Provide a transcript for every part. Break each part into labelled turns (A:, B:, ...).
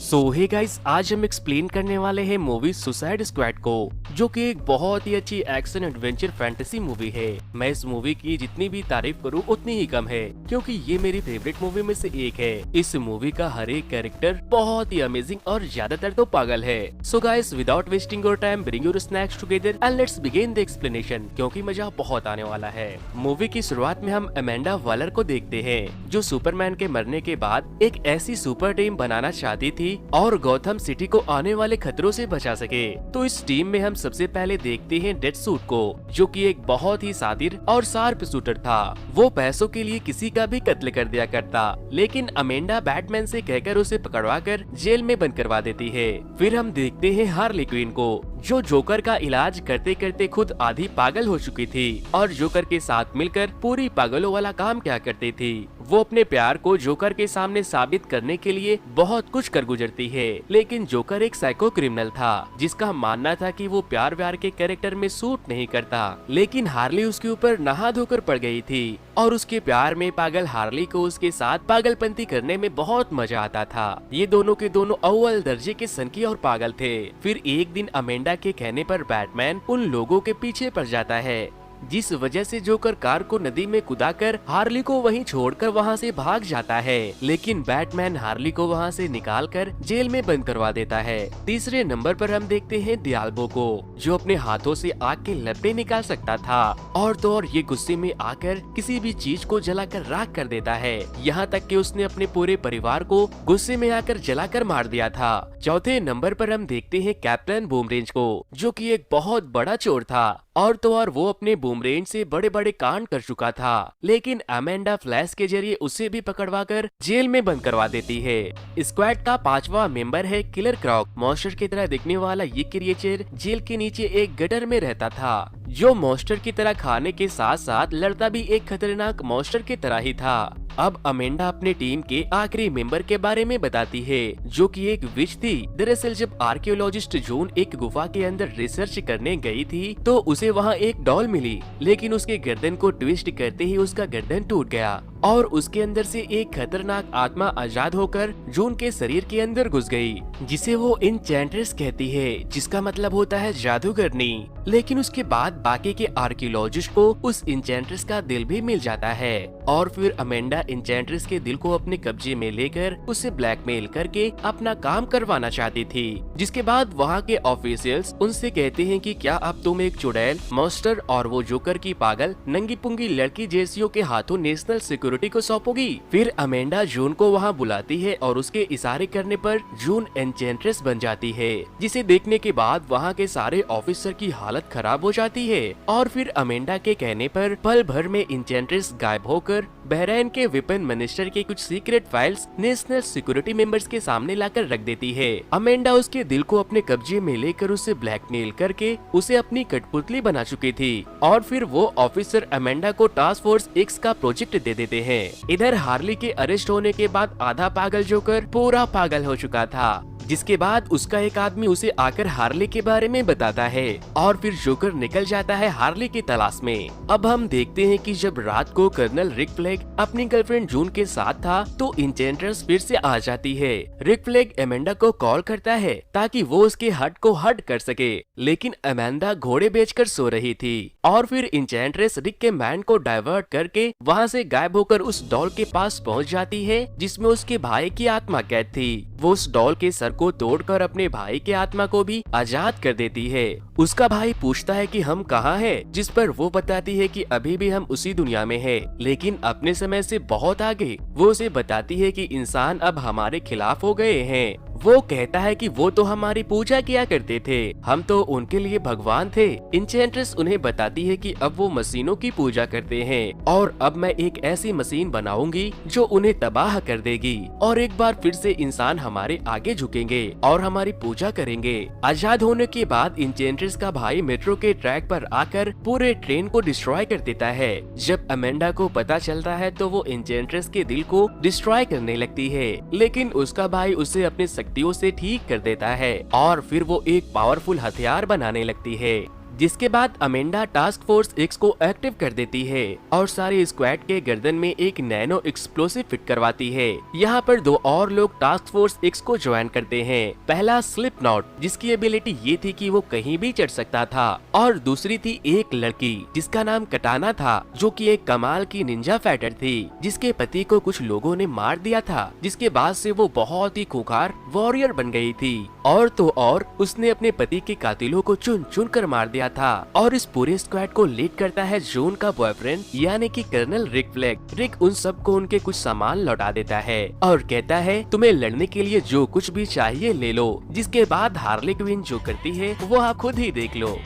A: Hey guys, आज हम explain करने वाले हैं मूवी सुसाइड स्क्वाड को, जो कि एक बहुत ही अच्छी एक्शन एडवेंचर फैंटेसी मूवी है। मैं इस मूवी की जितनी भी तारीफ करूं उतनी ही कम है, क्योंकि ये मेरी फेवरेट मूवी में से एक है। इस मूवी का हर एक कैरेक्टर बहुत ही अमेजिंग और ज्यादातर तो पागल है। So guys, without wasting your time, bring your snacks together and let's begin the explanation, क्योंकि मजा बहुत आने वाला है। मूवी की शुरुआत में हम अमेंडा वालर को देखते हैं, जो सुपरमैन के मरने के बाद एक ऐसी सुपर टीम बनाना चाहती थी और गौथम सिटी को आने वाले खतरों से बचा सके। तो इस टीम में हम सबसे पहले देखते हैं डेथसूट को, जो कि एक बहुत ही सादिर और शार्प शूटर था। वो पैसों के लिए किसी का भी कत्ल कर दिया करता, लेकिन अमेंडा बैटमैन से कहकर उसे पकड़वा कर जेल में बंद करवा देती है। फिर हम देखते हैं हार्ली क्विन को, जो जोकर का इलाज करते करते खुद आधी पागल हो चुकी थी और जोकर के साथ मिलकर पूरी पागलों वाला काम क्या करती थी। वो अपने प्यार को जोकर के सामने साबित करने के लिए बहुत कुछ कर गुजरती है, लेकिन जोकर एक साइको क्रिमिनल था, जिसका मानना था कि वो प्यार व्यार के कैरेक्टर में सूट नहीं करता। लेकिन हार्ली उसके ऊपर नहा धोकर पड़ गई थी और उसके प्यार में पागल हार्ली को उसके साथ पागलपंती करने में बहुत मजा आता था। ये दोनों के दोनों अव्वल दर्जे के सनकी और पागल थे। फिर एक दिन अमेंडा के कहने पर बैटमैन उन लोगों के पीछे पड़ जाता है, जिस वजह से जोकर कार को नदी में कुदाकर हार्ली को वहीं छोड़कर वहां से भाग जाता है। लेकिन बैटमैन हार्ली को वहां से निकालकर जेल में बंद करवा देता है। तीसरे नंबर पर हम देखते हैं डियाल्बो को, जो अपने हाथों से आग के लपटे निकाल सकता था और तो और ये गुस्से में आकर किसी भी चीज को जलाकर राख कर देता है। यहाँ तक कि उसने अपने पूरे परिवार को गुस्से में आकर जलाकर मार दिया था। चौथे नंबर पर हम देखते हैं कैप्टन बूमरेंज को, जो कि एक बहुत बड़ा चोर था और तो और वो अपने बूमरेंज से बड़े बड़े कांड कर चुका था। लेकिन अमेंडा फ्लैश के जरिए उसे भी पकड़वाकर जेल में बंद करवा देती है। स्क्वाड का पांचवा मेंबर है किलर क्रॉक। मॉन्स्टर की तरह दिखने वाला ये क्रिएचर जेल के नीचे एक गटर में रहता था, जो मॉन्स्टर की तरह खाने के साथ साथ लड़ता भी एक खतरनाक मॉन्स्टर की तरह ही था। अब अमेंडा अपने टीम के आखिरी मेंबर के बारे में बताती है, जो कि एक विच थी। दरअसल जब आर्कियोलॉजिस्ट जून एक गुफा के अंदर रिसर्च करने गई थी, तो उसे वहां एक डॉल मिली, लेकिन उसके गर्दन को ट्विस्ट करते ही उसका गर्दन टूट गया और उसके अंदर से एक खतरनाक आत्मा आजाद होकर जून के शरीर के अंदर घुस गई, जिसे वो इंचेंट्रेस कहती है, जिसका मतलब होता है जादूगरनी। लेकिन उसके बाद बाकी के आर्कियोलॉजिस्ट को उस इंचेंट्रेस का दिल भी मिल जाता है और फिर अमेंडा इंचेंट्रेस के दिल को अपने कब्जे में लेकर उसे ब्लैकमेल करके अपना काम करवाना चाहती थी। जिसके बाद वहाँ के ऑफिशियल्स उनसे कहते हैं कि क्या अब तुम एक चुड़ैल, मॉन्स्टर और वो जोकर की पागल नंगी पुंगी लड़की जैसियों के हाथों नेशनल सिक्योरिटी को सौंपोगी। फिर अमेंडा जून को वहाँ बुलाती है और उसके इशारे करने पर जून एन्चेंट्रेस बन जाती है, जिसे देखने के बाद वहाँ के सारे ऑफिसर की हालत खराब हो जाती है और फिर अमेंडा के कहने पर पल भर में एन्चेंट्रेस गायब होकर बहरीन के वेपन मिनिस्टर के कुछ secret files national security members के सामने लाकर रख देती है। अमेंडा उसके दिल को अपने कब्जे में लेकर उसे ब्लैकमेल करके उसे अपनी कठपुतली बना चुकी थी और फिर वो ऑफिसर अमेंडा को टास्क फोर्स एक्स का प्रोजेक्ट दे देते हैं। इधर हार्ली के अरेस्ट होने के बाद आधा पागल जोकर पूरा पागल हो चुका था, जिसके बाद उसका एक आदमी उसे आकर हार्ली के बारे में बताता है और फिर जोकर निकल जाता है हार्ली की तलाश में। अब हम देखते हैं कि जब रात को कर्नल रिक फ्लैग अपनी गर्लफ्रेंड जून के साथ था, तो इंचेंट्रेस फिर से आ जाती है। रिक फ्लैग अमेंडा को कॉल करता है ताकि वो उसके हट को हट कर सके, लेकिन अमेंडा घोड़े बेचकर सो रही थी और फिर इंचेंट्रेस रिक के मैन को डाइवर्ट करके वहाँ से गायब होकर उस डॉल के पास पहुँच जाती है, जिसमें उसके भाई की आत्मा कैद थी। वो उस डॉल के सर को तोड़कर अपने भाई के आत्मा को भी आजाद कर देती है। उसका भाई पूछता है कि हम कहाँ हैं, जिस पर वो बताती है कि अभी भी हम उसी दुनिया में हैं, लेकिन अपने समय से बहुत आगे। वो उसे बताती है कि इंसान अब हमारे खिलाफ हो गए हैं। वो कहता है कि वो तो हमारी पूजा किया करते थे, हम तो उनके लिए भगवान थे। इंचेंट्रेस उन्हें बताती है कि अब वो मशीनों की पूजा करते हैं और अब मैं एक ऐसी मशीन बनाऊंगी जो उन्हें तबाह कर देगी और एक बार फिर से इंसान हमारे आगे झुकेंगे और हमारी पूजा करेंगे। आजाद होने के बाद इंचेंट्रेस का भाई मेट्रो के ट्रैक पर आकर पूरे ट्रेन को डिस्ट्रॉय कर देता है। जब अमेंडा को पता चलता है तो वो इंचेंट्रेस के दिल को डिस्ट्रॉय करने लगती है, लेकिन उसका भाई उसे अपने शक्तियों से ठीक कर देता है और फिर वो एक पावरफुल हथियार बनाने लगती है। जिसके बाद अमेंडा टास्क फोर्स एक्स को एक्टिव कर देती है और सारे स्क्वाड के गर्दन में एक नैनो एक्सप्लोसिव फिट करवाती है। यहाँ पर दो और लोग टास्क फोर्स एक्स को ज्वाइन करते हैं। पहला स्लिप नॉट, जिसकी एबिलिटी ये थी कि वो कहीं भी चढ़ सकता था, और दूसरी थी एक लड़की जिसका नाम कटाना था, जो कि एक कमाल की निंजा फाइटर थी, जिसके पति को कुछ लोगों ने मार दिया था, जिसके बाद से वो बहुत ही खूंखार वॉरियर बन गई थी। और तो और उसने अपने पति के कातिलों को चुन चुन कर मार दिया था। और इस पूरे स्क्वाड को लीड करता है जून का बॉयफ्रेंड यानी कि कर्नल रिक फ्लैग। रिक उन सबको उनके कुछ सामान लौटा देता है और कहता है तुम्हें लड़ने के लिए जो कुछ भी चाहिए ले लो। जिसके बाद हार्ले क्विन जो करती है वो आप खुद ही देख लो।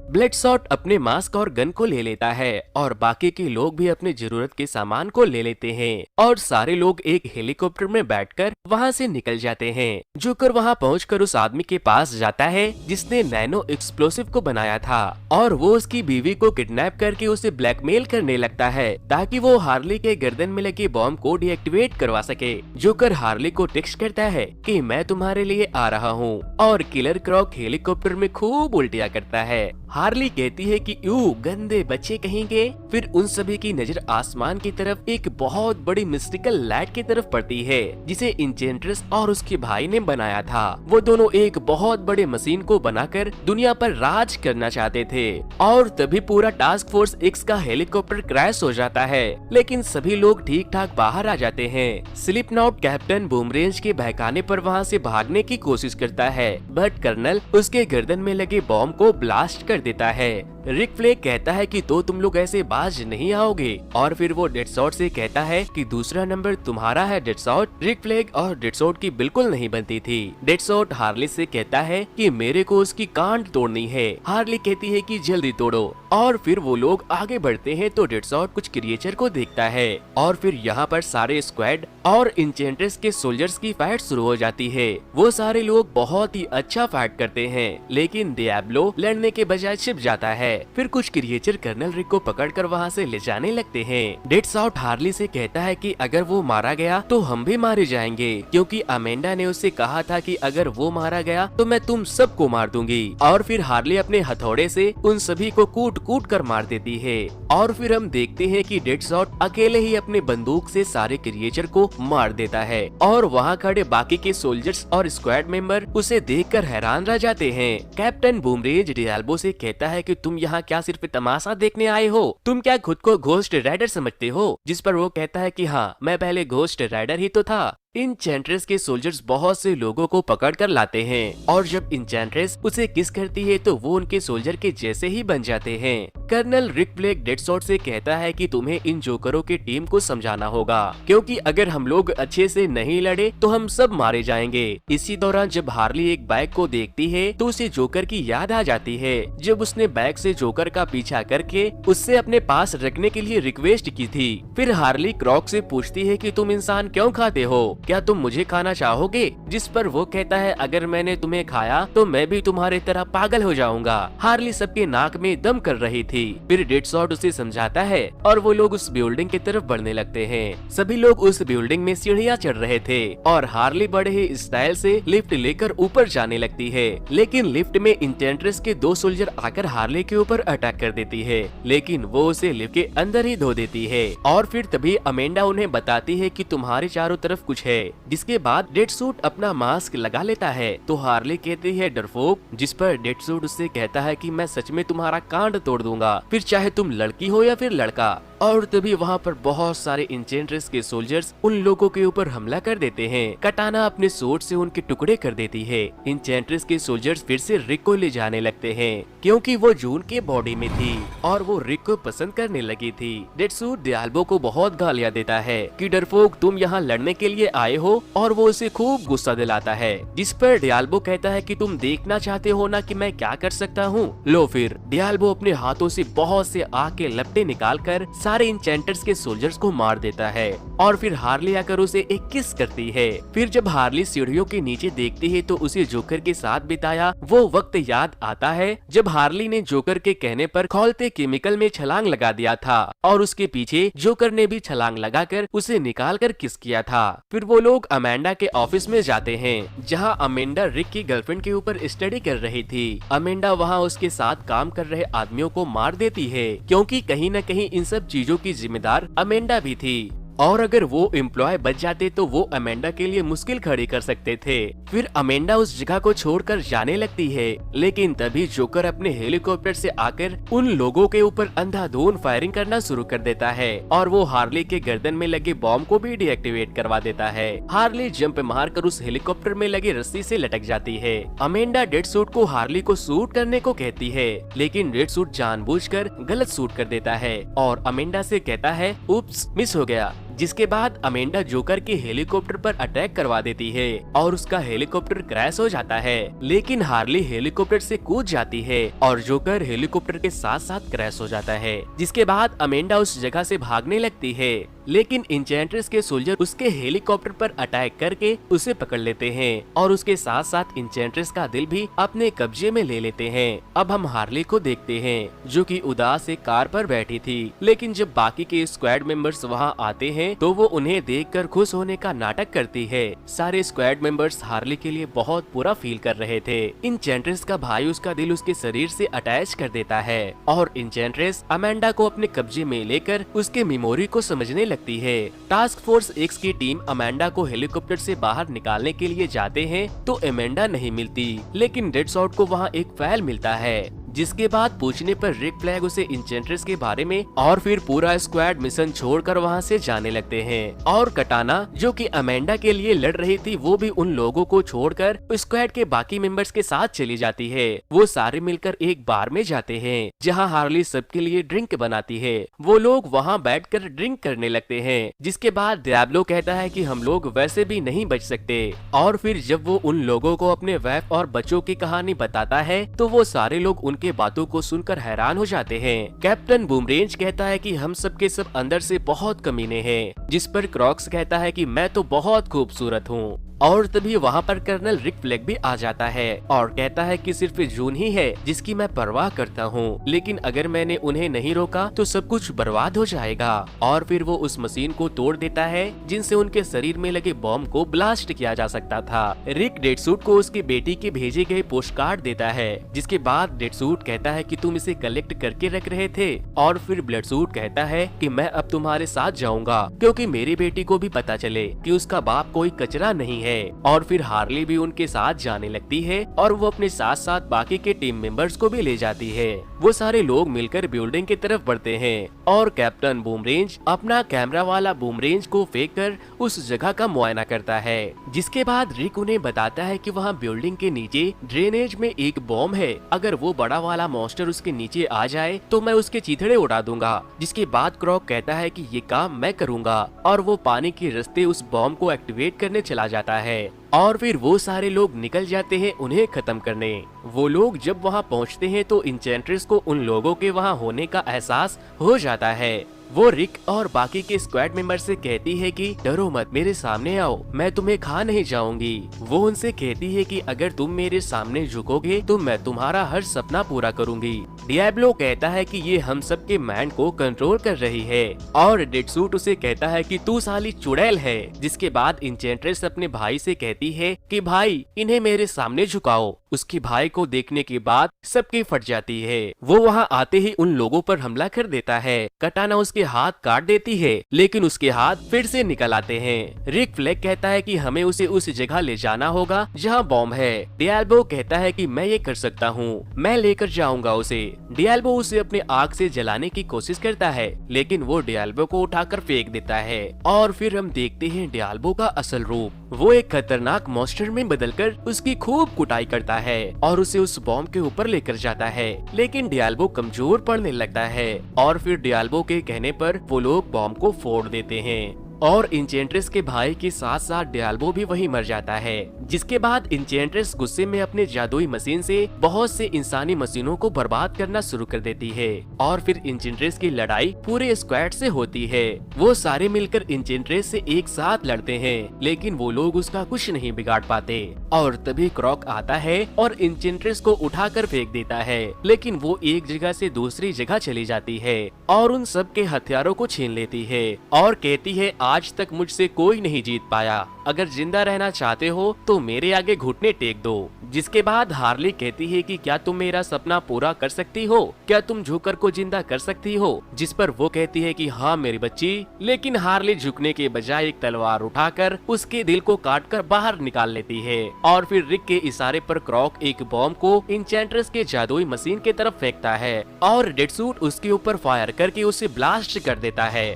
A: ब्लडशॉट अपने मास्क और गन को ले लेता है और बाकी के लोग भी अपने जरूरत के सामान को ले लेते हैं और सारे लोग एक हेलीकॉप्टर में बैठकर वहां से निकल जाते हैं। जोकर वहां पहुंचकर उस आदमी के पास जाता है जिसने नैनो एक्सप्लोसिव को बनाया था और वो उसकी बीवी को किडनैप करके उसे ब्लैकमेल करने लगता है ताकि वो हार्ली के गर्दन में लगे बॉम्ब को डीएक्टिवेट करवा सके। जोकर हार्ली को टेक्स्ट करता है कि मैं तुम्हारे लिए आ रहा हूँ और किलर क्रॉक हेलीकॉप्टर में खूब उल्टियाँ करता है। हार्ली कहती है कि यू गंदे बच्चे कहेंगे। फिर उन सभी की नजर आसमान की तरफ एक बहुत बड़ी मिस्टिकल लाइट की तरफ पड़ती है जिसे इंचेंट्रेस और उसके भाई ने बनाया था। वो दोनों एक बहुत बड़े मशीन को बनाकर दुनिया पर राज करना चाहते थे और तभी पूरा टास्क फोर्स एक्स का हेलीकॉप्टर क्रैश हो जाता है, लेकिन सभी लोग ठीक ठाक बाहर आ जाते हैं। स्लिपनॉट कैप्टन बूमरेंज के बहकाने पर वहाँ से भागने की कोशिश करता है, बट कर्नल उसके गर्दन में लगे बॉम्ब को ब्लास्ट कर देता है। रिक फ्लैग कहता है कि तो तुम लोग ऐसे बाज नहीं आओगे और फिर वो डेडशॉट से कहता है कि दूसरा नंबर तुम्हारा है डेडशॉट। रिक फ्लैग और डेडशॉट की बिल्कुल नहीं बनती थी। डेडशॉट हार्ली से कहता है कि मेरे को उसकी कांड तोड़नी है। हार्ली कहती है कि जल्दी तोड़ो और फिर वो लोग आगे बढ़ते हैं तो डेडशॉट कुछ क्रिएचर को देखता है और फिर यहाँ पर सारे स्क्वाड और इंचेंट्रेस के सोल्जर्स की फाइट शुरू हो जाती है। वो सारे लोग बहुत ही अच्छा फाइट करते हैं, लेकिन डियाब्लो लड़ने के बजाय छिप जाता है। फिर कुछ क्रिएचर कर्नल रिक को पकड़कर वहाँ से ले जाने लगते हैं। डेडशॉट हार्ली से कहता है कि अगर वो मारा गया तो हम भी मारे जाएंगे, क्योंकि अमेंडा ने उससे कहा था कि अगर वो मारा गया तो मैं तुम सबको मार दूंगी। और फिर हार्ली अपने हथौड़े से उन सभी को कूट कूट कर मार देती है और फिर हम देखते हैं कि डेडशॉट अकेले ही अपने बंदूक से सारे क्रिएचर को मार देता है और वहाँ खड़े बाकी के सोल्जर्स और स्क्वाड मेंबर उसे देखकर हैरान रह जाते हैं। कैप्टन बूमरेंज डियाल्बो से कहता है कि तुम यहाँ क्या सिर्फ तमाशा देखने आए हो? तुम क्या खुद को घोस्ट राइडर समझते हो? जिस पर वो कहता है कि हाँ, मैं पहले घोस्ट राइडर ही तो था। इंचेंट्रेस के सोल्जर्स बहुत से लोगों को पकड़ कर लाते हैं और जब इंचेंट्रेस उसे किस करती है तो वो उनके सोल्जर के जैसे ही बन जाते हैं। कर्नल रिक फ्लैग डेडशॉट से कहता है कि तुम्हें इन जोकरों की टीम को समझाना होगा, क्योंकि अगर हम लोग अच्छे से नहीं लड़े तो हम सब मारे जाएंगे। इसी दौरान जब हार्ली एक बाइक को देखती है तो उसे जोकर की याद आ जाती है, जब उसने बाइक से जोकर का पीछा करके उससे अपने पास रखने के लिए रिक्वेस्ट की थी। फिर हार्ली क्रॉक से पूछती है कि तुम इंसान क्यों खाते हो? क्या तुम मुझे खाना चाहोगे? जिस पर वो कहता है अगर मैंने तुम्हें खाया तो मैं भी तुम्हारे तरह पागल हो जाऊंगा। हार्ली सबके नाक में दम कर रही थी। फिर डेडशॉट उसे समझाता है और वो लोग उस बिल्डिंग की तरफ बढ़ने लगते हैं। सभी लोग उस बिल्डिंग में सीढ़ियाँ चढ़ रहे थे और हार्ली बड़े ही स्टाइल से लिफ्ट लेकर ऊपर जाने लगती है, लेकिन लिफ्ट में इंचेंट्रेस के दो सोल्जर आकर हार्ली के ऊपर अटैक कर देती है, लेकिन वो उसे लिफ्ट के अंदर ही धो देती है। और फिर तभी अमेंडा उन्हें बताती है कि तुम्हारे चारों तरफ कुछ है। जिसके बाद डेडशॉट अपना मास्क लगा लेता है तो हार्ली कहती है डरपोक, जिस पर डेडशॉट उससे कहता है कि मैं सच में तुम्हारा कांड तोड़ दूंगा, फिर चाहे तुम लड़की हो या फिर लड़का। और तभी वहाँ पर बहुत सारे इंचेंट्रेस के सोल्जर्स उन लोगों के ऊपर हमला कर देते हैं। कटाना अपने सोर्ड से उनके टुकड़े कर देती है। इंचेंट्रेस के सोल्जर्स फिर से रिक को ले जाने लगते हैं, क्योंकि वो जून के बॉडी में थी और वो रिक को पसंद करने लगी थी। डेडशॉट डियाल्बो को बहुत गालियाँ देता है कि डरपोक तुम यहाँ लड़ने के लिए आए हो, और वो उसे खूब गुस्सा दिलाता है, जिस पर डियाल्बो कहता है कि तुम देखना चाहते हो ना कि मैं क्या कर सकता हूँ। लो फिर डियाल्बो अपने हाथों से बहुत से आग के लपटे निकाल कर सारे इंचेंटर्स के सोल्जर्स को मार देता है और फिर हार्ली आकर उसे एक किस करती है। फिर जब हार्ली सीढ़ियों के नीचे देखती है तो उसे जोकर के साथ बिताया वो वक्त याद आता है जब हार्ली ने जोकर के कहने पर खौलते केमिकल में छलांग लगा दिया था और उसके पीछे जोकर ने भी छलांग लगाकर उसे निकाल कर किस किया था। फिर फिर वो लोग अमेंडा के ऑफिस में जाते हैं जहां अमेंडा रिक की गर्लफ्रेंड के ऊपर स्टडी कर रही थी। अमेंडा वहां उसके साथ काम कर रहे आदमियों को मार देती है क्योंकि कहीं न कहीं इन सब चीजों की जिम्मेदार अमेंडा भी थी और अगर वो एम्प्लॉय बच जाते तो वो अमेंडा के लिए मुश्किल खड़ी कर सकते थे। फिर अमेंडा उस जगह को छोड़कर जाने लगती है, लेकिन तभी जोकर अपने हेलीकॉप्टर से आकर उन लोगों के ऊपर अंधाधुंध फायरिंग करना शुरू कर देता है और वो हार्ली के गर्दन में लगे बॉम्ब को भी डीएक्टिवेट करवा देता है। हार्ली जंप मारकर उस हेलीकॉप्टर में लगे रस्सी से लटक जाती है। अमेंडा डेड सूट को हार्ली को शूट करने को कहती है, लेकिन डेड सूट जानबूझकर गलत शूट कर देता है और अमेंडा से कहता है उप्स, मिस हो गया। जिसके बाद अमेंडा जोकर के हेलीकॉप्टर पर अटैक करवा देती है और उसका हेलीकॉप्टर क्रैश हो जाता है, लेकिन हार्ली हेलीकॉप्टर से कूद जाती है और जोकर हेलीकॉप्टर के साथ साथ क्रैश हो जाता है। जिसके बाद अमेंडा उस जगह से भागने लगती है, लेकिन इंचेंट्रेस के सोल्जर उसके हेलीकॉप्टर पर अटैक करके उसे पकड़ लेते हैं और उसके साथ साथ इंचेंट्रेस का दिल भी अपने कब्जे में ले लेते हैं। अब हम हार्ली को देखते हैं जो कि उदास एक कार पर बैठी थी, लेकिन जब बाकी के स्क्वाड मेंबर्स वहां आते हैं तो वो उन्हें देखकर खुश होने का नाटक करती है। सारे स्क्वाड मेंबर्स हार्ली के लिए बहुत बुरा फील कर रहे थे। इंचेंट्रेस का भाई उसका दिल उसके शरीर से अटैच कर देता है और इंचेंट्रेस अमेंडा को अपने कब्जे में लेकर उसके मेमोरी को समझने लगती है। टास्क फोर्स एक्स की टीम अमेंडा को हेलीकॉप्टर से बाहर निकालने के लिए जाते हैं तो अमेंडा नहीं मिलती, लेकिन डेडशॉट को वहाँ एक फाइल मिलता है। जिसके बाद पूछने पर रिक फ्लैग उसे इंचेंट्रेस के बारे में और फिर पूरा स्क्वाड मिशन छोड़कर वहां से जाने लगते हैं और कटाना जो कि अमेंडा के लिए लड़ रही थी वो भी उन लोगों को छोड़कर स्क्वाड के बाकी मेंबर्स के साथ चली जाती है। वो सारे मिलकर एक बार में जाते हैं जहां हार्ली सबके लिए ड्रिंक बनाती है। वो लोग वहां बैठकर ड्रिंक करने लगते हैं, जिसके बाद डियाब्लो कहता है कि हम लोग वैसे भी नहीं बच सकते और फिर जब वो उन लोगों को अपने वाइफ और बच्चों की कहानी बताता है तो वो सारे लोग उनके बातों को सुनकर हैरान हो जाते हैं। कैप्टन बूमरेंज कहता है कि हम सब के सब अंदर से बहुत कमीने हैं, जिस पर क्रॉक्स कहता है कि मैं तो बहुत खूबसूरत हूँ। और तभी वहाँ पर कर्नल रिक फ्लैग भी आ जाता है और कहता है कि सिर्फ जून ही है जिसकी मैं परवाह करता हूँ, लेकिन अगर मैंने उन्हें नहीं रोका तो सब कुछ बर्बाद हो जाएगा। और फिर वो उस मशीन को तोड़ देता है जिनसे उनके शरीर में लगे बॉम्ब को ब्लास्ट किया जा सकता था। रिक डेडसूट को उसकी बेटी के भेजे गए पोस्ट कार्ड देता है, जिसके बाद डेडसूट कहता है कि तुम इसे कलेक्ट करके रख रहे थे और फिर ब्लडसूट कहता है कि मैं अब तुम्हारे साथ जाऊंगा क्योंकि मेरी बेटी को भी पता चले कि उसका बाप कोई कचरा नहीं है। और फिर हार्ली भी उनके साथ जाने लगती है और वो अपने साथ साथ बाकी के टीम मेंबर्स को भी ले जाती है। वो सारे लोग मिलकर बिल्डिंग की तरफ बढ़ते हैं और कैप्टन बूमरेंज अपना कैमरा वाला बूमरेंज को फेंक कर उस जगह का मुआयना करता है, जिसके बाद रिक उन्हें बताता है कि वहाँ बिल्डिंग के नीचे ड्रेनेज में एक बॉम्ब है, अगर वो बड़ा वाला मॉन्स्टर उसके नीचे आ जाए तो मैं उसके चीथड़े उड़ा दूंगा। जिसके बाद क्रॉक कहता है कि ये काम मैं करूंगा और वो पानी के रास्ते उस बॉम्ब को एक्टिवेट करने चला जाता है और फिर वो सारे लोग निकल जाते हैं उन्हें खत्म करने। वो लोग जब वहाँ पहुँचते हैं तो इंचेंट्रेस को उन लोगों के वहाँ होने का एहसास हो जाता है। वो रिक और बाकी के स्क्वाड मेंबर से कहती है कि डरो मत, मेरे सामने आओ, मैं तुम्हें खा नहीं जाऊंगी। वो उनसे कहती है कि अगर तुम मेरे सामने झुकोगे तो मैं तुम्हारा हर सपना पूरा करूंगी। डियाब्लो कहता है कि ये हम सब के माइंड को कंट्रोल कर रही है और डेडसूट उसे कहता है कि तू साली चुड़ैल है। जिसके बाद इंचेंट्रेस अपने भाई से कहती है कि भाई इन्हें मेरे सामने झुकाओ। उसके भाई को देखने के बाद सबकी फट जाती है। वो वहाँ आते ही उन लोगों पर हमला कर देता है। कटाना उसके हाथ काट देती है, लेकिन उसके हाथ फिर से निकल आते हैं। रिक फ्लैग कहता है कि हमें उसे उस जगह ले जाना होगा जहाँ बॉम्ब है। डियाब्लो कहता है कि मैं ये कर सकता हूँ, मैं लेकर जाऊंगा उसे। डियाब्लो उसे अपने आग से जलाने की कोशिश करता है, लेकिन वो डियाब्लो को उठाकर फेंक देता है और फिर हम देखते हैं डियाब्लो का असल रूप। वो एक खतरनाक मॉन्स्टर में बदलकर उसकी खूब कुटाई करता है और उसे उस बॉम्ब के ऊपर लेकर जाता है, लेकिन डियाब्लो कमजोर पड़ने लगता है और फिर डियाब्लो के कहने पर वो लोग बॉम्ब को फोड़ देते हैं और इंचेंट्रेस के भाई के साथ साथ डियाब्लो भी वहीं मर जाता है। जिसके बाद इंचेंट्रेस गुस्से में अपने जादुई मशीन से बहुत से इंसानी मशीनों को बर्बाद करना शुरू कर देती है और फिर इंचेंट्रेस की लड़ाई पूरे स्क्वाड से होती है। वो सारे मिलकर इंचेंट्रेस से एक साथ लड़ते हैं, लेकिन वो लोग उसका कुछ नहीं बिगाड़ पाते और तभी क्रॉक आता है और इंचेंट्रेस को उठाकर फेंक देता है, लेकिन वो एक जगह से दूसरी जगह चली जाती है और उन सब के हथियारों को छीन लेती है और कहती है आज तक मुझसे कोई नहीं जीत पाया, अगर जिंदा रहना चाहते हो तो मेरे आगे घुटने टेक दो। जिसके बाद हार्ली कहती है कि क्या तुम मेरा सपना पूरा कर सकती हो, क्या तुम जोकर को जिंदा कर सकती हो। जिस पर वो कहती है कि हाँ मेरी बच्ची, लेकिन हार्ली झुकने के बजाय एक तलवार उठाकर उसके दिल को काटकर बाहर निकाल लेती है और फिर रिक के इशारे पर क्रॉक एक बॉम्ब को इंचेंट्रेस के जादुई मशीन की तरफ फेंकता है और डेडसूट उसके ऊपर फायर करके उसे ब्लास्ट कर देता है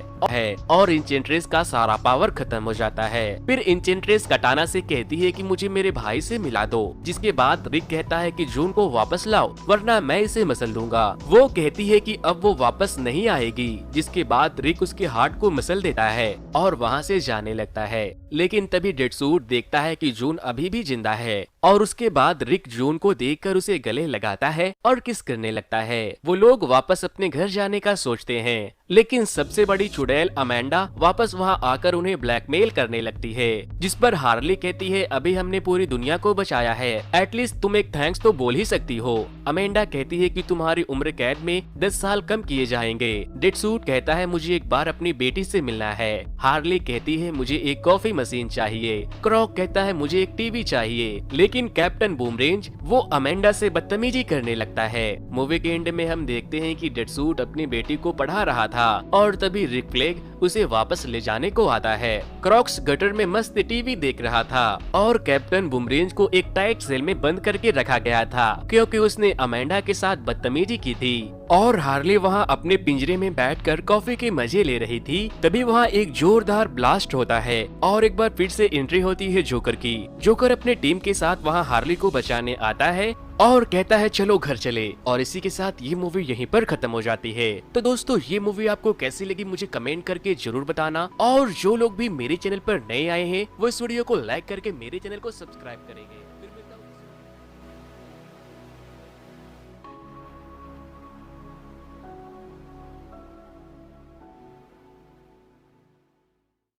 A: और इंचेंट्रेस का सारा पावर खत्म हो जाता है। फिर इंचेंट्रेस कटाना से कहती है कि मुझे मेरे भाई से मिला दो। जिसके बाद रिक कहता है कि जून को वापस लाओ वरना मैं इसे मसल दूंगा। वो कहती है कि अब वो वापस नहीं आएगी। जिसके बाद रिक उसके हार्ट को मसल देता है और वहाँ से जाने लगता है। लेकिन तभी डेडसूट देखता है कि जून अभी भी जिंदा है और उसके बाद रिक जून को देखकर उसे गले लगाता है और किस करने लगता है। वो लोग वापस अपने घर जाने का सोचते हैं, लेकिन सबसे बड़ी चुड़ैल अमेंडा वापस वहां आकर उन्हें ब्लैकमेल करने लगती है। जिस पर हार्ली कहती है अभी हमने पूरी दुनिया को बचाया है, एटलीस्ट तुम एक थैंक्स तो बोल ही सकती हो। अमेंडा कहती है कि तुम्हारी उम्र कैद में 10 साल कम किए जाएंगे। डेडसूट कहता है मुझे एक बार अपनी बेटी से मिलना है। हार्ली कहती है मुझे एक कॉफी मशीन चाहिए। क्रॉक कहता है मुझे एक टीवी चाहिए। लेकिन कैप्टन बूमरेंज वो अमेंडा से बदतमीजी करने लगता है। मूवी के एंड में हम देखते हैं कि डेडसूट अपनी बेटी को पढ़ा रहा था और तभी रिक फ्लैग उसे वापस ले जाने को आता है। क्रॉक्स गटर में मस्त टीवी देख रहा था और कैप्टन बूमरेंज को एक टाइट सेल में बंद करके रखा गया था क्योंकि उसने अमेंडा के साथ बदतमीजी की थी। और हार्ली वहाँ अपने पिंजरे में बैठकर कॉफी के मजे ले रही थी। तभी वहाँ एक जोरदार ब्लास्ट होता है और एक बार फिर से एंट्री होती है जोकर की। जोकर अपने टीम के साथ वहाँ हार्ली को बचाने आता है और कहता है चलो घर चले। और इसी के साथ ये मूवी यहीं पर खत्म हो जाती है। तो दोस्तों ये मूवी आपको कैसी लगी मुझे कमेंट करके जरूर बताना। और जो लोग भी मेरे चैनल पर नए आए हैं वो इस वीडियो को लाइक करके मेरे चैनल को सब्सक्राइब करेंगे।